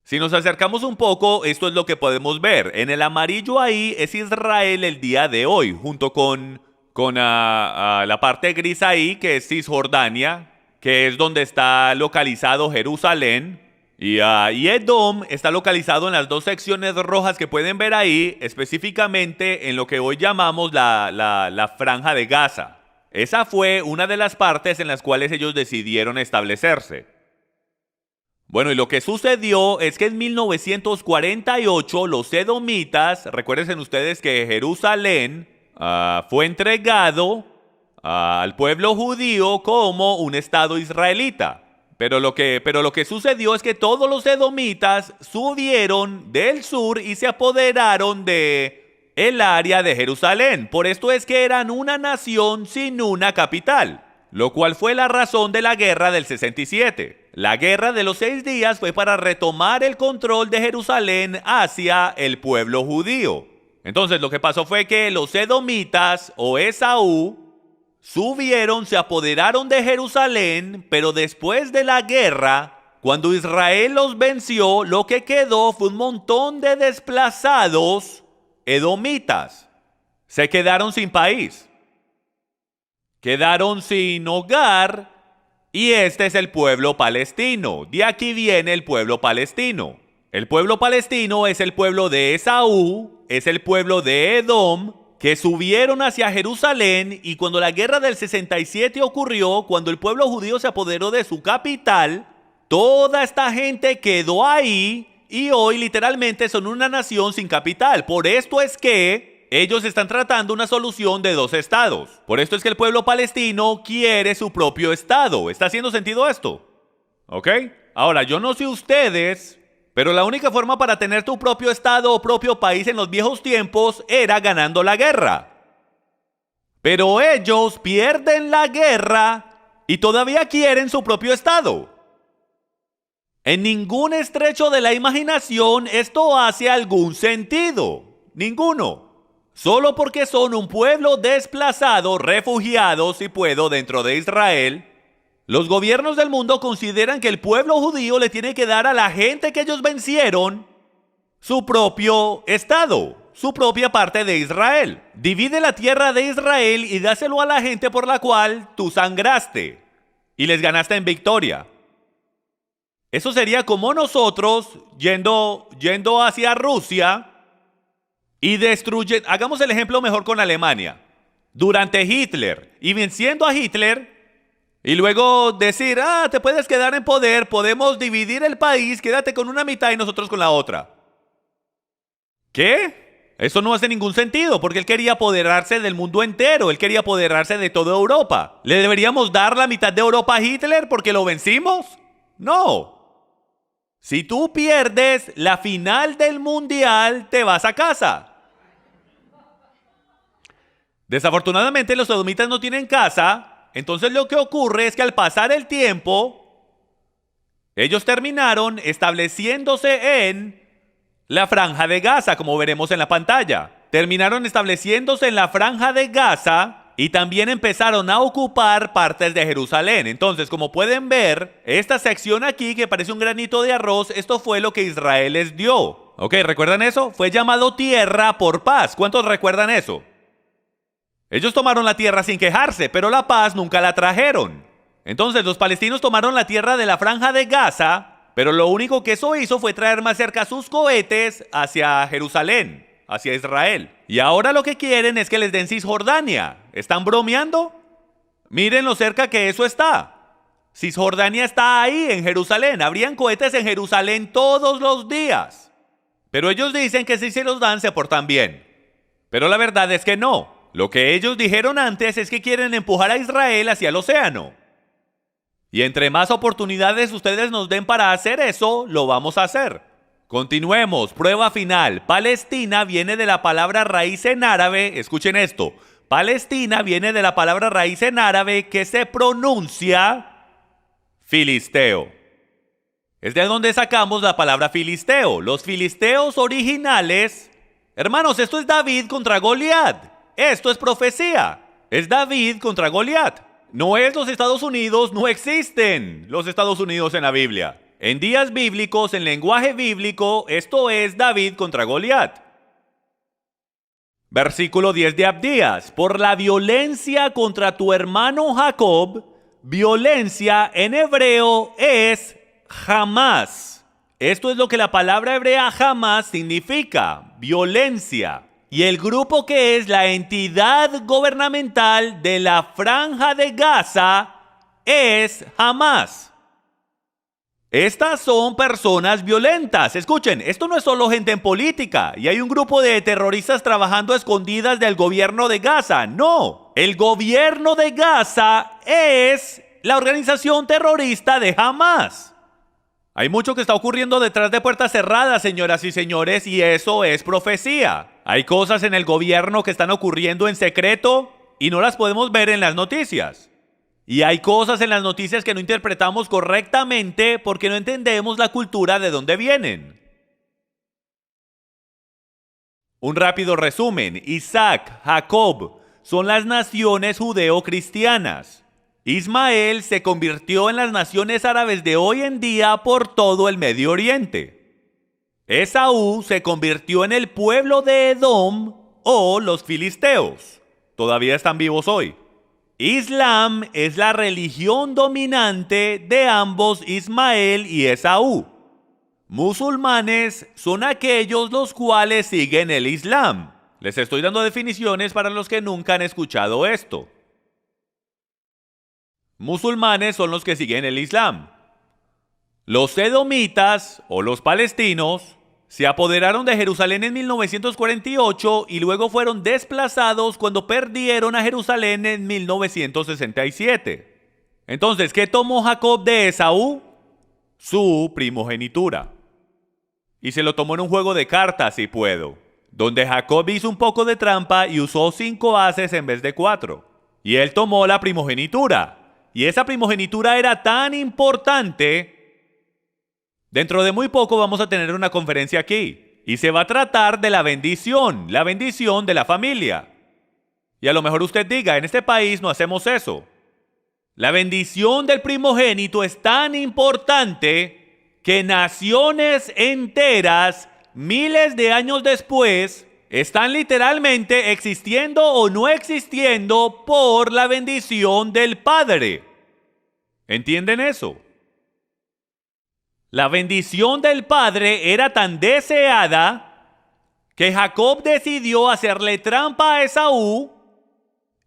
Si nos acercamos un poco, esto es lo que podemos ver. En el amarillo ahí es Israel el día de hoy, junto con la parte gris ahí, que es Cisjordania, que es donde está localizado Jerusalén. Y Edom está localizado en las dos secciones rojas que pueden ver ahí, específicamente en lo que hoy llamamos la Franja de Gaza. Esa fue una de las partes en las cuales ellos decidieron establecerse. Bueno, y lo que sucedió es que en 1948 los edomitas, recuerden ustedes que Jerusalén fue entregado al pueblo judío como un estado israelita. Pero lo que sucedió es que todos los edomitas subieron del sur y se apoderaron de el área de Jerusalén. Por esto es que eran una nación sin una capital, lo cual fue la razón de la guerra del 67. La guerra de los 6 días fue para retomar el control de Jerusalén hacia el pueblo judío. Entonces lo que pasó fue que los edomitas o Esaú subieron, se apoderaron de Jerusalén, pero después de la guerra, cuando Israel los venció, lo que quedó fue un montón de desplazados edomitas. Se quedaron sin país, quedaron sin hogar, y este es el pueblo palestino. De aquí viene el pueblo palestino. El pueblo palestino es el pueblo de Esaú, es el pueblo de Edom, que subieron hacia Jerusalén, y cuando la guerra del 67 ocurrió, cuando el pueblo judío se apoderó de su capital, toda esta gente quedó ahí y hoy literalmente son una nación sin capital. Por esto es que ellos están tratando una solución de 2 estados. Por esto es que el pueblo palestino quiere su propio estado. ¿Está haciendo sentido esto? ¿Ok? Ahora, yo no sé ustedes, pero la única forma para tener tu propio estado o propio país en los viejos tiempos era ganando la guerra. Pero ellos pierden la guerra y todavía quieren su propio estado. En ningún estrecho de la imaginación esto hace algún sentido. Ninguno. Solo porque son un pueblo desplazado, refugiados, si puedo, dentro de Israel, los gobiernos del mundo consideran que el pueblo judío le tiene que dar a la gente que ellos vencieron su propio estado, su propia parte de Israel. Divide la tierra de Israel y dáselo a la gente por la cual tú sangraste y les ganaste en victoria. Eso sería como nosotros yendo hacia Rusia y destruyendo. Hagamos el ejemplo mejor con Alemania. Durante Hitler y venciendo a Hitler, y luego decir, te puedes quedar en poder, podemos dividir el país, quédate con una mitad y nosotros con la otra. ¿Qué? Eso no hace ningún sentido, porque él quería apoderarse del mundo entero, él quería apoderarse de toda Europa. ¿Le deberíamos dar la mitad de Europa a Hitler porque lo vencimos? No. Si tú pierdes la final del mundial, te vas a casa. Desafortunadamente los edomitas no tienen casa. Entonces lo que ocurre es que al pasar el tiempo, ellos terminaron estableciéndose en la Franja de Gaza, como veremos en la pantalla. Terminaron estableciéndose en la Franja de Gaza y también empezaron a ocupar partes de Jerusalén. Entonces, como pueden ver, esta sección aquí que parece un granito de arroz, esto fue lo que Israel les dio. ¿Ok? ¿Recuerdan eso? Fue llamado tierra por paz. ¿Cuántos recuerdan eso? Ellos tomaron la tierra sin quejarse, pero la paz nunca la trajeron. Entonces los palestinos tomaron la tierra de la Franja de Gaza, pero lo único que eso hizo fue traer más cerca sus cohetes hacia Jerusalén, hacia Israel. Y ahora lo que quieren es que les den Cisjordania. ¿Están bromeando? Miren lo cerca que eso está. Cisjordania está ahí en Jerusalén. Habrían cohetes en Jerusalén todos los días. Pero ellos dicen que si se los dan se portan bien. Pero la verdad es que no. Lo que ellos dijeron antes es que quieren empujar a Israel hacia el océano. Y entre más oportunidades ustedes nos den para hacer eso, lo vamos a hacer. Continuemos. Prueba final. Palestina viene de la palabra raíz en árabe. Escuchen esto. Palestina viene de la palabra raíz en árabe que se pronuncia filisteo. Es de donde sacamos la palabra filisteo. Los filisteos originales. Hermanos, esto es David contra Goliat. Esto es profecía. Es David contra Goliat. No es los Estados Unidos, no existen los Estados Unidos en la Biblia. En días bíblicos, en lenguaje bíblico, esto es David contra Goliat. Versículo 10 de Abdías. Por la violencia contra tu hermano Jacob, violencia en hebreo es jamás. Esto es lo que la palabra hebrea jamás significa, violencia. Y el grupo que es la entidad gubernamental de la Franja de Gaza es Hamás. Estas son personas violentas. Escuchen, esto no es solo gente en política y hay un grupo de terroristas trabajando a escondidas del gobierno de Gaza. No, el gobierno de Gaza es la organización terrorista de Hamás. Hay mucho que está ocurriendo detrás de puertas cerradas, señoras y señores, y eso es profecía. Hay cosas en el gobierno que están ocurriendo en secreto y no las podemos ver en las noticias. Y hay cosas en las noticias que no interpretamos correctamente porque no entendemos la cultura de dónde vienen. Un rápido resumen. Isaac, Jacob son las naciones judeo-cristianas. Ismael se convirtió en las naciones árabes de hoy en día por todo el Medio Oriente. Esaú se convirtió en el pueblo de Edom o los filisteos. Todavía están vivos hoy. Islam es la religión dominante de ambos Ismael y Esaú. Musulmanes son aquellos los cuales siguen el Islam. Les estoy dando definiciones para los que nunca han escuchado esto. Musulmanes son los que siguen el Islam. Los edomitas o los palestinos se apoderaron de Jerusalén en 1948 y luego fueron desplazados cuando perdieron a Jerusalén en 1967. Entonces, ¿qué tomó Jacob de Esaú? Su primogenitura. Y se lo tomó en un juego de cartas, si puedo, donde Jacob hizo un poco de trampa y usó 5 ases en vez de 4. Y él tomó la primogenitura. Y esa primogenitura era tan importante. Dentro de muy poco vamos a tener una conferencia aquí. Y se va a tratar de la bendición de la familia. Y a lo mejor usted diga, en este país no hacemos eso. La bendición del primogénito es tan importante que naciones enteras, miles de años después, están literalmente existiendo o no existiendo por la bendición del Padre. ¿Entienden eso? La bendición del Padre era tan deseada que Jacob decidió hacerle trampa a Esaú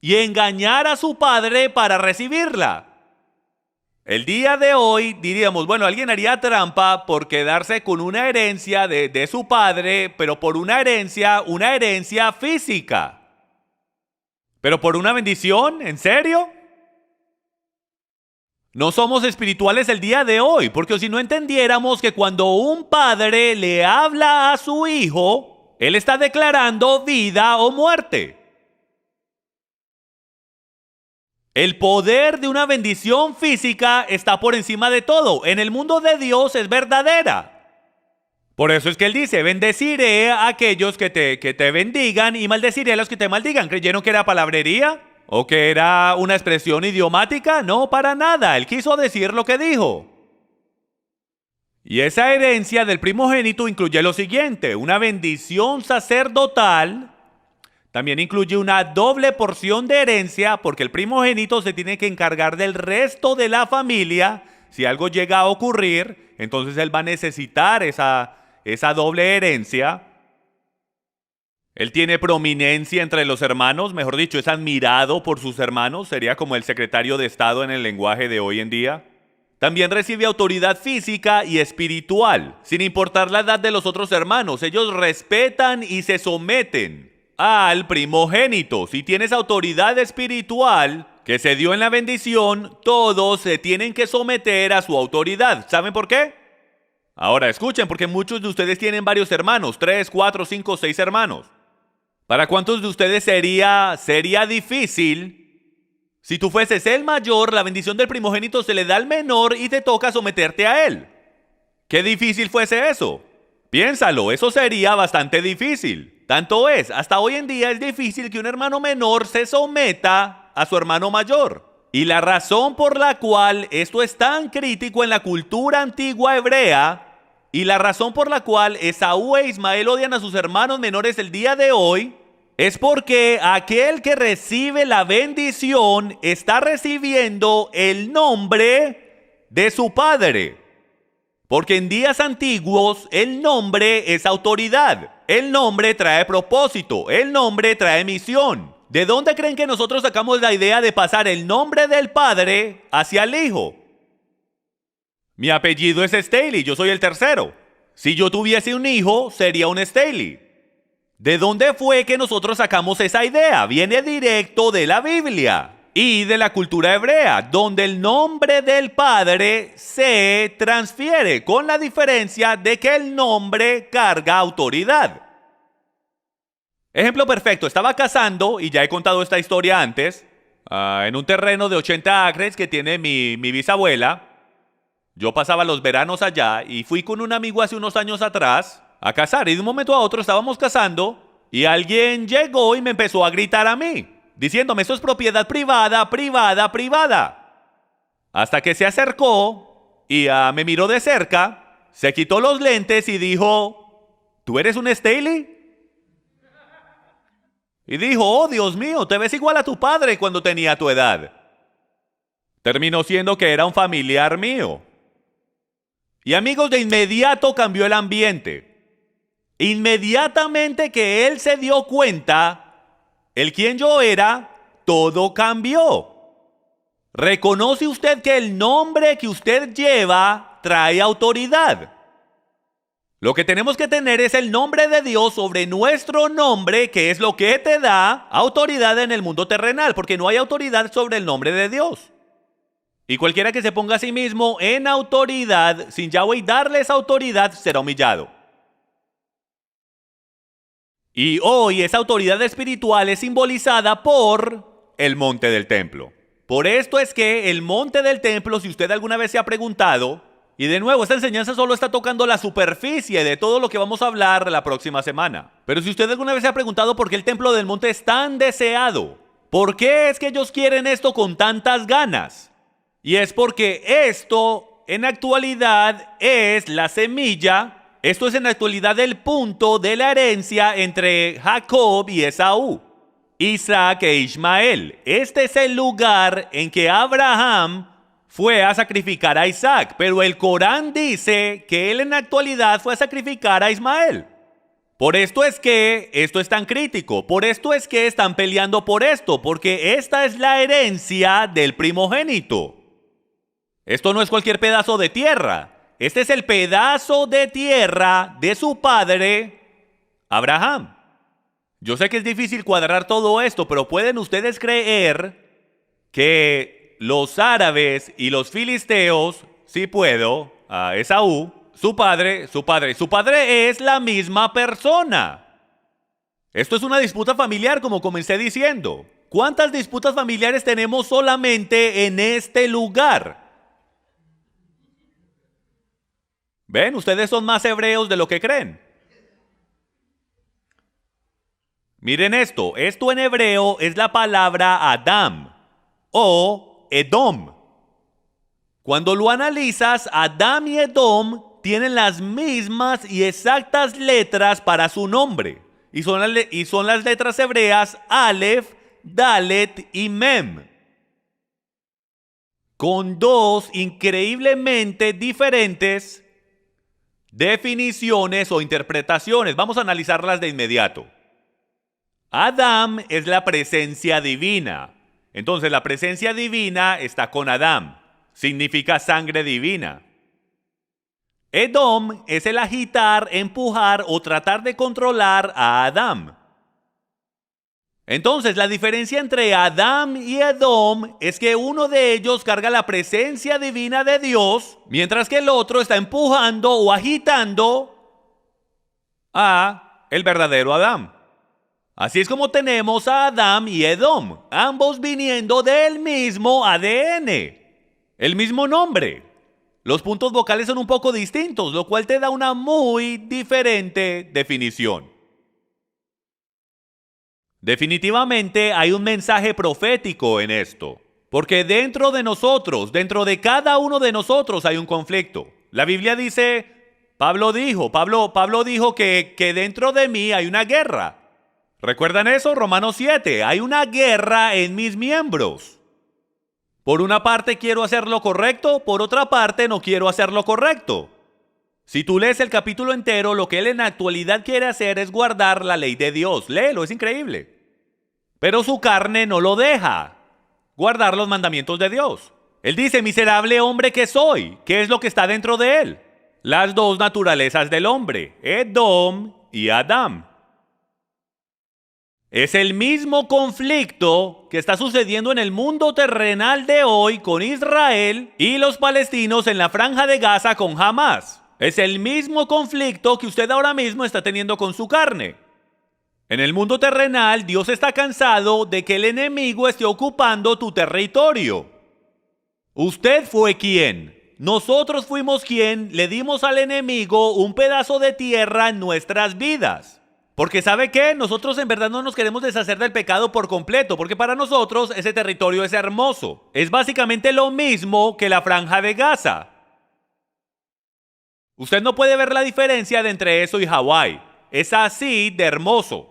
y engañar a su padre para recibirla. El día de hoy diríamos, bueno, alguien haría trampa por quedarse con una herencia de su padre, pero por una herencia física. ¿Pero por una bendición? ¿En serio? No somos espirituales el día de hoy, porque si no entendiéramos que cuando un padre le habla a su hijo, él está declarando vida o muerte. El poder de una bendición física está por encima de todo. En el mundo de Dios es verdadera. Por eso es que él dice, bendeciré a aquellos que te bendigan y maldeciré a los que te maldigan. ¿Creyeron que era palabrería? ¿O que era una expresión idiomática? No, para nada. Él quiso decir lo que dijo. Y esa herencia del primogénito incluye lo siguiente, una bendición sacerdotal, También incluye una doble porción de herencia porque el primogénito se tiene que encargar del resto de la familia. Si algo llega a ocurrir, entonces él va a necesitar esa doble herencia. Él tiene prominencia entre los hermanos, mejor dicho, es admirado por sus hermanos, sería como el secretario de Estado en el lenguaje de hoy en día. También recibe autoridad física y espiritual, sin importar la edad de los otros hermanos. Ellos respetan y se someten al primogénito. Si tienes autoridad espiritual que se dio en la bendición, todos se tienen que someter a su autoridad. ¿Saben por qué? Ahora escuchen, porque muchos de ustedes tienen varios hermanos, 3, 4, 5, 6 hermanos. ¿Para cuántos de ustedes sería difícil? Si tú fueses el mayor, la bendición del primogénito se le da al menor y te toca someterte a él. ¿Qué difícil fuese eso? Piénsalo, eso sería bastante difícil. Tanto es, hasta hoy en día es difícil que un hermano menor se someta a su hermano mayor. Y la razón por la cual esto es tan crítico en la cultura antigua hebrea, y la razón por la cual Esaú e Ismael odian a sus hermanos menores el día de hoy, es porque aquel que recibe la bendición está recibiendo el nombre de su padre. Porque en días antiguos el nombre es autoridad, el nombre trae propósito, el nombre trae misión. ¿De dónde creen que nosotros sacamos la idea de pasar el nombre del padre hacia el hijo? Mi apellido es Staley, yo soy el tercero. Si yo tuviese un hijo, sería un Staley. ¿De dónde fue que nosotros sacamos esa idea? Viene directo de la Biblia y de la cultura hebrea, donde el nombre del padre se transfiere, con la diferencia de que el nombre carga autoridad. Ejemplo perfecto, estaba cazando, y ya he contado esta historia antes, en un terreno de 80 acres que tiene mi bisabuela. Yo pasaba los veranos allá y fui con un amigo hace unos años atrás a cazar, y de un momento a otro estábamos cazando y alguien llegó y me empezó a gritar a mí, diciéndome: esto es propiedad privada, privada, privada. Hasta que se acercó y me miró de cerca, se quitó los lentes y dijo: ¿tú eres un Staley? Y dijo: oh, Dios mío, te ves igual a tu padre cuando tenía tu edad. Terminó siendo que era un familiar mío. Y amigos, de inmediato cambió el ambiente. Inmediatamente que él se dio cuenta, el quien yo era, todo cambió. ¿Reconoce usted que el nombre que usted lleva trae autoridad? Lo que tenemos que tener es el nombre de Dios sobre nuestro nombre, que es lo que te da autoridad en el mundo terrenal, porque no hay autoridad sobre el nombre de Dios. Y cualquiera que se ponga a sí mismo en autoridad, sin Yahweh darle esa autoridad, será humillado. Y hoy esa autoridad espiritual es simbolizada por el monte del templo. Por esto es que el monte del templo, si usted alguna vez se ha preguntado, y de nuevo, esta enseñanza solo está tocando la superficie de todo lo que vamos a hablar la próxima semana. Pero si usted alguna vez se ha preguntado por qué el templo del monte es tan deseado, ¿por qué es que ellos quieren esto con tantas ganas? Y es porque esto en actualidad es la semilla. Esto es en la actualidad el punto de la herencia entre Jacob y Esaú, Isaac e Ismael. Este es el lugar en que Abraham fue a sacrificar a Isaac, pero el Corán dice que él en la actualidad fue a sacrificar a Ismael. Por esto es que esto es tan crítico, por esto es que están peleando por esto, porque esta es la herencia del primogénito. Esto no es cualquier pedazo de tierra. Este es el pedazo de tierra de su padre, Abraham. Yo sé que es difícil cuadrar todo esto, pero ¿pueden ustedes creer que los árabes y los filisteos, sí puedo, a Esaú, su padre es la misma persona? Esto es una disputa familiar, como comencé diciendo. ¿Cuántas disputas familiares tenemos solamente en este lugar? ¿Ven? Ustedes son más hebreos de lo que creen. Miren esto en hebreo es la palabra Adam o Edom. Cuando lo analizas, Adam y Edom tienen las mismas y exactas letras para su nombre. y son las letras hebreas Aleph, Dalet y Mem, con dos increíblemente diferentes definiciones o interpretaciones. Vamos a analizarlas de inmediato. Adam es la presencia divina. Entonces la presencia divina está con Adam. Significa sangre divina. Edom es el agitar, empujar o tratar de controlar a Adam. Entonces la diferencia entre Adam y Edom es que uno de ellos carga la presencia divina de Dios, mientras que el otro está empujando o agitando a el verdadero Adam. Así es como tenemos a Adam y Edom, ambos viniendo del mismo ADN, el mismo nombre. Los puntos vocales son un poco distintos, lo cual te da una muy diferente definición. Definitivamente hay un mensaje profético en esto, porque dentro de nosotros, dentro de cada uno de nosotros hay un conflicto. La Biblia dice, Pablo dijo que dentro de mí hay una guerra. ¿Recuerdan eso? Romanos 7, hay una guerra en mis miembros. Por una parte quiero hacer lo correcto, por otra parte no quiero hacer lo correcto. Si tú lees el capítulo entero, lo que él en la actualidad quiere hacer es guardar la ley de Dios. Léelo, es increíble. Pero su carne no lo deja guardar los mandamientos de Dios. Él dice, miserable hombre que soy. ¿Qué es lo que está dentro de él? Las dos naturalezas del hombre, Edom y Adam. Es el mismo conflicto que está sucediendo en el mundo terrenal de hoy con Israel y los palestinos en la franja de Gaza con Hamás. Es el mismo conflicto que usted ahora mismo está teniendo con su carne. En el mundo terrenal, Dios está cansado de que el enemigo esté ocupando tu territorio. Usted fue quien. Nosotros fuimos quien le dimos al enemigo un pedazo de tierra en nuestras vidas. Porque ¿sabe qué? Nosotros en verdad no nos queremos deshacer del pecado por completo, porque para nosotros ese territorio es hermoso. Es básicamente lo mismo que la franja de Gaza. Usted no puede ver la diferencia de entre eso y Hawái. Es así de hermoso.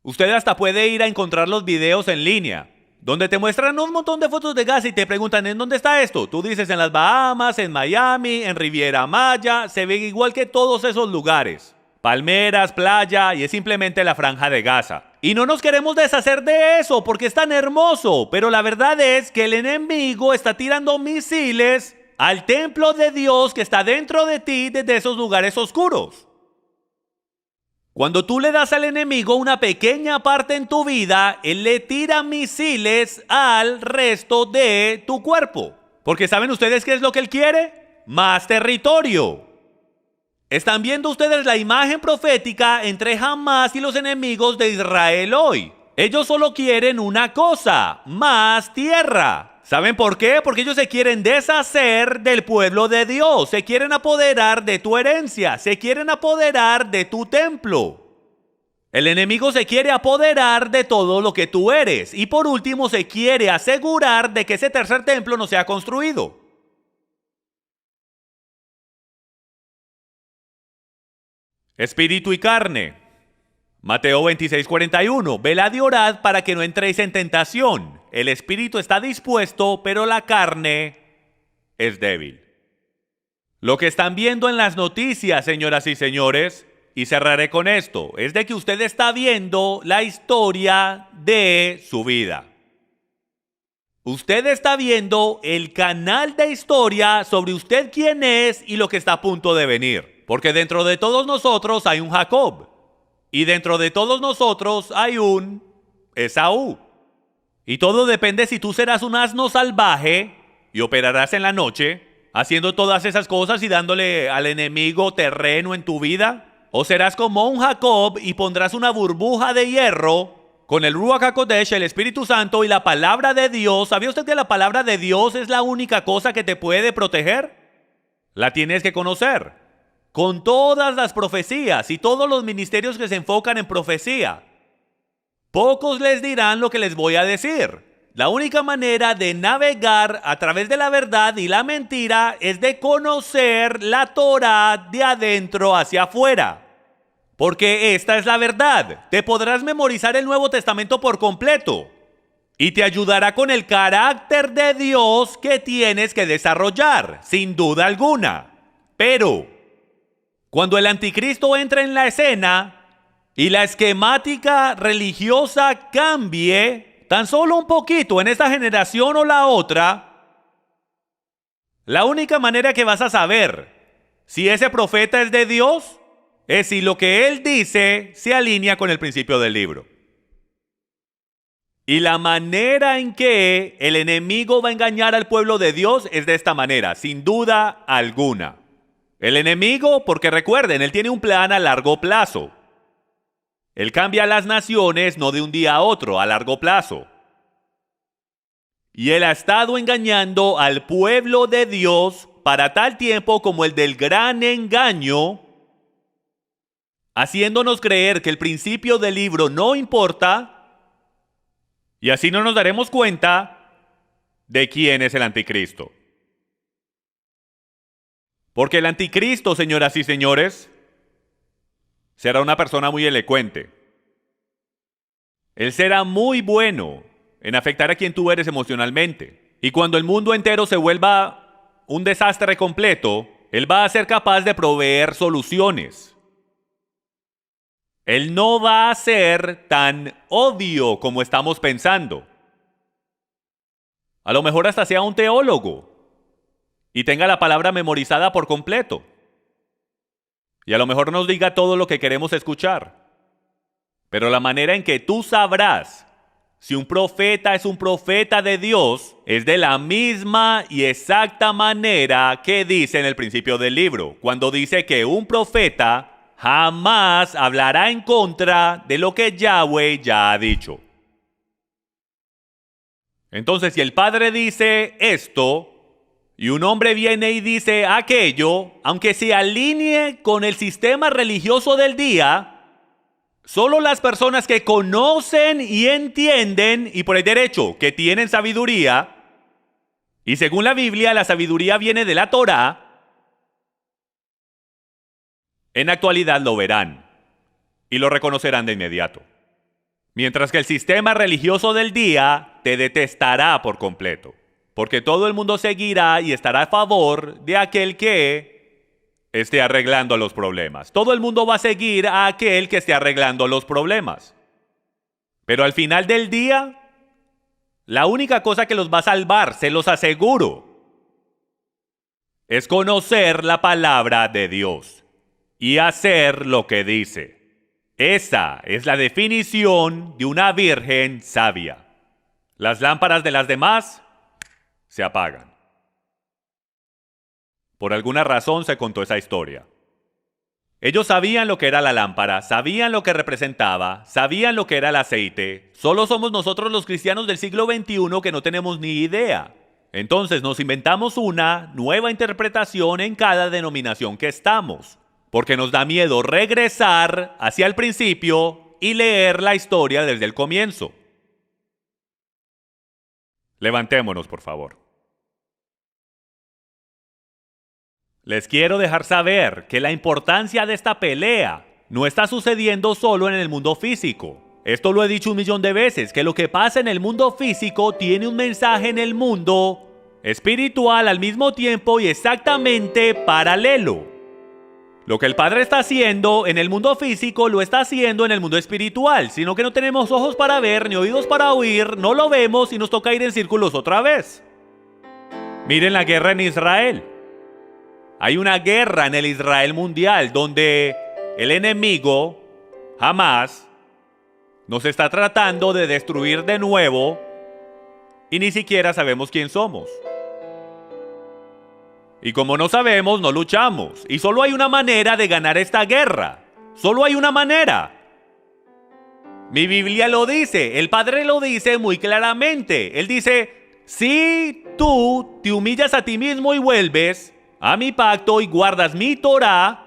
Usted hasta puede ir a encontrar los videos en línea, donde te muestran un montón de fotos de Gaza y te preguntan ¿en dónde está esto? Tú dices en las Bahamas, en Miami, en Riviera Maya, se ve igual que todos esos lugares. Palmeras, playa y es simplemente la franja de Gaza. Y no nos queremos deshacer de eso porque es tan hermoso, pero la verdad es que el enemigo está tirando misiles al templo de Dios que está dentro de ti desde esos lugares oscuros. Cuando tú le das al enemigo una pequeña parte en tu vida, él le tira misiles al resto de tu cuerpo. Porque ¿saben ustedes qué es lo que él quiere? Más territorio. Están viendo ustedes la imagen profética entre Hamás y los enemigos de Israel hoy. Ellos solo quieren una cosa, más tierra. ¿Saben por qué? Porque ellos se quieren deshacer del pueblo de Dios, se quieren apoderar de tu herencia, se quieren apoderar de tu templo. El enemigo se quiere apoderar de todo lo que tú eres y por último se quiere asegurar de que ese tercer templo no sea construido. Espíritu y carne. Mateo 26:41. Velad y orad para que no entréis en tentación. El espíritu está dispuesto, pero la carne es débil. Lo que están viendo en las noticias, señoras y señores, y cerraré con esto, es de que usted está viendo la historia de su vida. Usted está viendo el canal de historia sobre usted quién es y lo que está a punto de venir. Porque dentro de todos nosotros hay un Jacob. Y dentro de todos nosotros hay un Esaú. Y todo depende si tú serás un asno salvaje y operarás en la noche, haciendo todas esas cosas y dándole al enemigo terreno en tu vida. O serás como un Jacob y pondrás una burbuja de hierro con el Ruach HaKodesh, el Espíritu Santo y la palabra de Dios. ¿Sabía usted que la palabra de Dios es la única cosa que te puede proteger? La tienes que conocer. Con todas las profecías y todos los ministerios que se enfocan en profecía, pocos les dirán lo que les voy a decir. La única manera de navegar a través de la verdad y la mentira es de conocer la Torah de adentro hacia afuera. Porque esta es la verdad. Te podrás memorizar el Nuevo Testamento por completo y te ayudará con el carácter de Dios que tienes que desarrollar, sin duda alguna. Pero cuando el anticristo entre en la escena y la esquemática religiosa cambie tan solo un poquito en esta generación o la otra, la única manera que vas a saber si ese profeta es de Dios es si lo que él dice se alinea con el principio del libro. Y la manera en que el enemigo va a engañar al pueblo de Dios es de esta manera, sin duda alguna. El enemigo, porque recuerden, él tiene un plan a largo plazo. Él cambia las naciones no de un día a otro, a largo plazo. Y él ha estado engañando al pueblo de Dios para tal tiempo como el del gran engaño, haciéndonos creer que el principio del libro no importa, y así no nos daremos cuenta de quién es el anticristo. Porque el anticristo, señoras y señores, será una persona muy elocuente. Él será muy bueno en afectar a quien tú eres emocionalmente. Y cuando el mundo entero se vuelva un desastre completo, él va a ser capaz de proveer soluciones. Él no va a ser tan obvio como estamos pensando. A lo mejor hasta sea un teólogo y tenga la palabra memorizada por completo. Y a lo mejor nos diga todo lo que queremos escuchar. Pero la manera en que tú sabrás si un profeta es un profeta de Dios es de la misma y exacta manera que dice en el principio del libro, cuando dice que un profeta jamás hablará en contra de lo que Yahweh ya ha dicho. Entonces, si el Padre dice esto y un hombre viene y dice aquello, aunque se alinee con el sistema religioso del día, solo las personas que conocen y entienden, y por el derecho que tienen sabiduría, y según la Biblia, la sabiduría viene de la Torá, en actualidad lo verán y lo reconocerán de inmediato. Mientras que el sistema religioso del día te detestará por completo, porque todo el mundo seguirá y estará a favor de aquel que esté arreglando los problemas. Todo el mundo va a seguir a aquel que esté arreglando los problemas. Pero al final del día, la única cosa que los va a salvar, se los aseguro, es conocer la palabra de Dios y hacer lo que dice. Esa es la definición de una virgen sabia. Las lámparas de las demás se apagan. Por alguna razón se contó esa historia. Ellos sabían lo que era la lámpara, sabían lo que representaba, sabían lo que era el aceite. Solo somos nosotros los cristianos del siglo XXI que no tenemos ni idea. Entonces nos inventamos una nueva interpretación en cada denominación que estamos, porque nos da miedo regresar hacia el principio y leer la historia desde el comienzo. Levantémonos, por favor. Les quiero dejar saber que la importancia de esta pelea no está sucediendo solo en el mundo físico. Esto lo he dicho 1.000.000 de veces, que lo que pasa en el mundo físico tiene un mensaje en el mundo espiritual al mismo tiempo y exactamente paralelo. Lo que el Padre está haciendo en el mundo físico lo está haciendo en el mundo espiritual, sino que no tenemos ojos para ver ni oídos para oír, no lo vemos y nos toca ir en círculos otra vez. Miren la guerra en Israel. Hay una guerra en el Israel mundial donde el enemigo, Hamás, nos está tratando de destruir de nuevo y ni siquiera sabemos quién somos. Y como no sabemos, no luchamos. Y solo hay una manera de ganar esta guerra. Solo hay una manera. Mi Biblia lo dice, el Padre lo dice muy claramente. Él dice, si tú te humillas a ti mismo y vuelves a mi pacto y guardas mi Torá,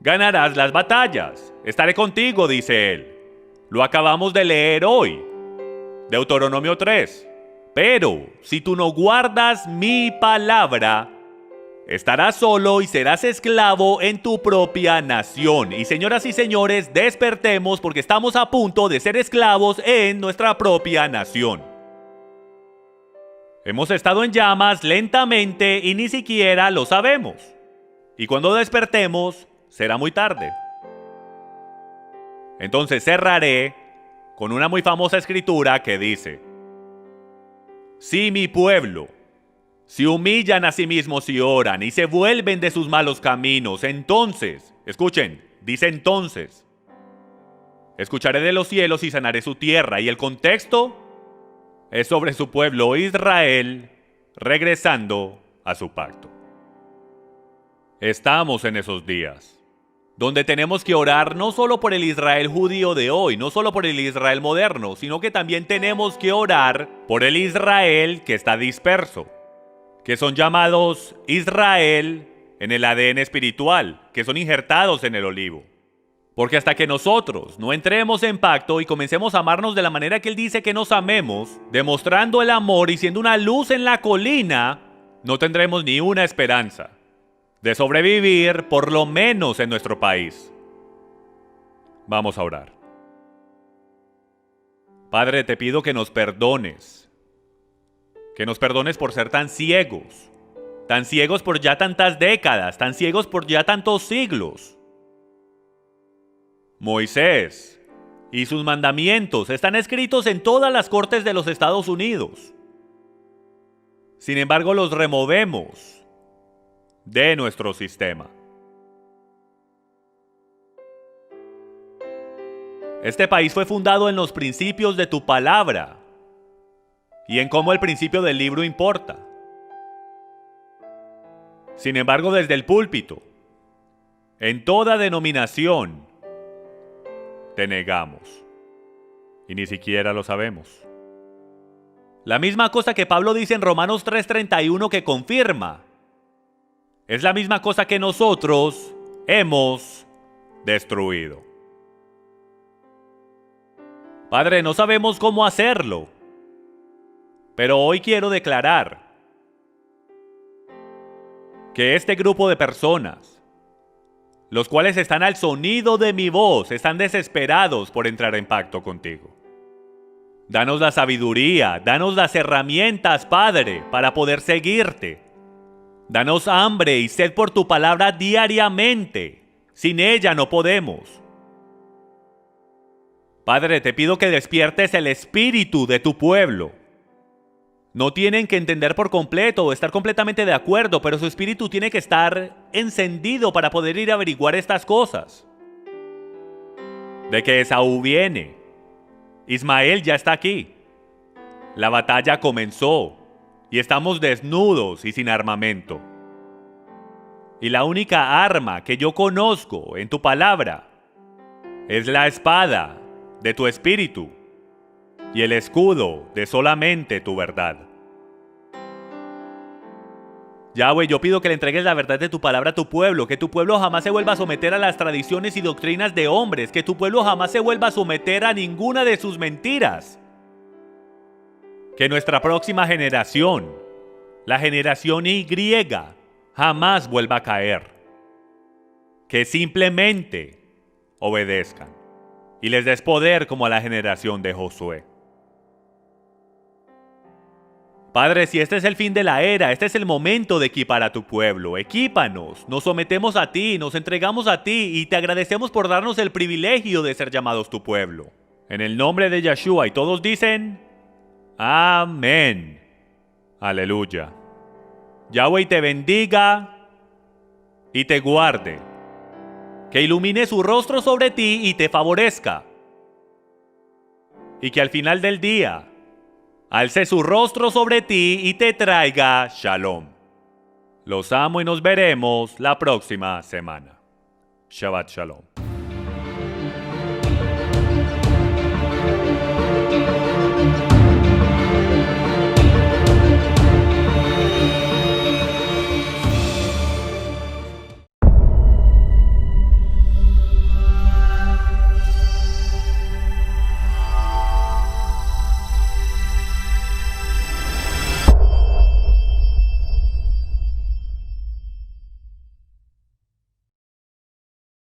ganarás las batallas. Estaré contigo, dice él. Lo acabamos de leer hoy. Deuteronomio 3. Pero si tú no guardas mi palabra, Estarás solo y serás esclavo en tu propia nación. Y señoras y señores, despertemos porque estamos a punto de ser esclavos en nuestra propia nación. Hemos estado en llamas lentamente y ni siquiera lo sabemos. Y cuando despertemos, será muy tarde. Entonces cerraré con una muy famosa escritura que dice: si mi pueblo se humillan a sí mismos y oran y se vuelven de sus malos caminos, entonces, escuchen, dice entonces, escucharé de los cielos y sanaré su tierra. Y el contexto es sobre su pueblo Israel regresando a su pacto. Estamos en esos días donde tenemos que orar no solo por el Israel judío de hoy, no solo por el Israel moderno, sino que también tenemos que orar por el Israel que está disperso, que son llamados Israel en el ADN espiritual, que son injertados en el olivo. Porque hasta que nosotros no entremos en pacto y comencemos a amarnos de la manera que Él dice que nos amemos, demostrando el amor y siendo una luz en la colina, no tendremos ni una esperanza de sobrevivir, por lo menos en nuestro país. Vamos a orar. Padre, te pido que nos perdones por ser tan ciegos por ya tantas décadas, tan ciegos por ya tantos siglos. Moisés y sus mandamientos están escritos en todas las cortes de los Estados Unidos. Sin embargo, los removemos de nuestro sistema. Este país fue fundado en los principios de tu palabra y en cómo el principio del libro importa. Sin embargo, desde el púlpito, en toda denominación, te negamos. Y ni siquiera lo sabemos. La misma cosa que Pablo dice en Romanos 3:31 que confirma, es la misma cosa que nosotros hemos destruido. Padre, no sabemos cómo hacerlo, pero hoy quiero declarar que este grupo de personas, los cuales están al sonido de mi voz, están desesperados por entrar en pacto contigo. Danos la sabiduría, danos las herramientas, Padre, para poder seguirte. Danos hambre y sed por tu palabra diariamente. Sin ella no podemos. Padre, te pido que despiertes el espíritu de tu pueblo. No tienen que entender por completo o estar completamente de acuerdo, pero su espíritu tiene que estar encendido para poder ir a averiguar estas cosas. De que Esaú viene. Ismael ya está aquí. La batalla comenzó y estamos desnudos y sin armamento. Y la única arma que yo conozco en tu palabra es la espada de tu espíritu y el escudo de solamente tu verdad. Yahweh, yo pido que le entregues la verdad de tu palabra a tu pueblo, que tu pueblo jamás se vuelva a someter a las tradiciones y doctrinas de hombres, que tu pueblo jamás se vuelva a someter a ninguna de sus mentiras. Que nuestra próxima generación, la generación Y, jamás vuelva a caer. Que simplemente obedezcan y les des poder como a la generación de Josué. Padre, si este es el fin de la era, este es el momento de equipar a tu pueblo. Equípanos, nos sometemos a ti, nos entregamos a ti y te agradecemos por darnos el privilegio de ser llamados tu pueblo. En el nombre de Yeshua, y todos dicen, amén. Aleluya. Yahweh te bendiga y te guarde. Que ilumine su rostro sobre ti y te favorezca. Y que al final del día alce su rostro sobre ti y te traiga shalom. Los amo y nos veremos la próxima semana. Shabbat shalom.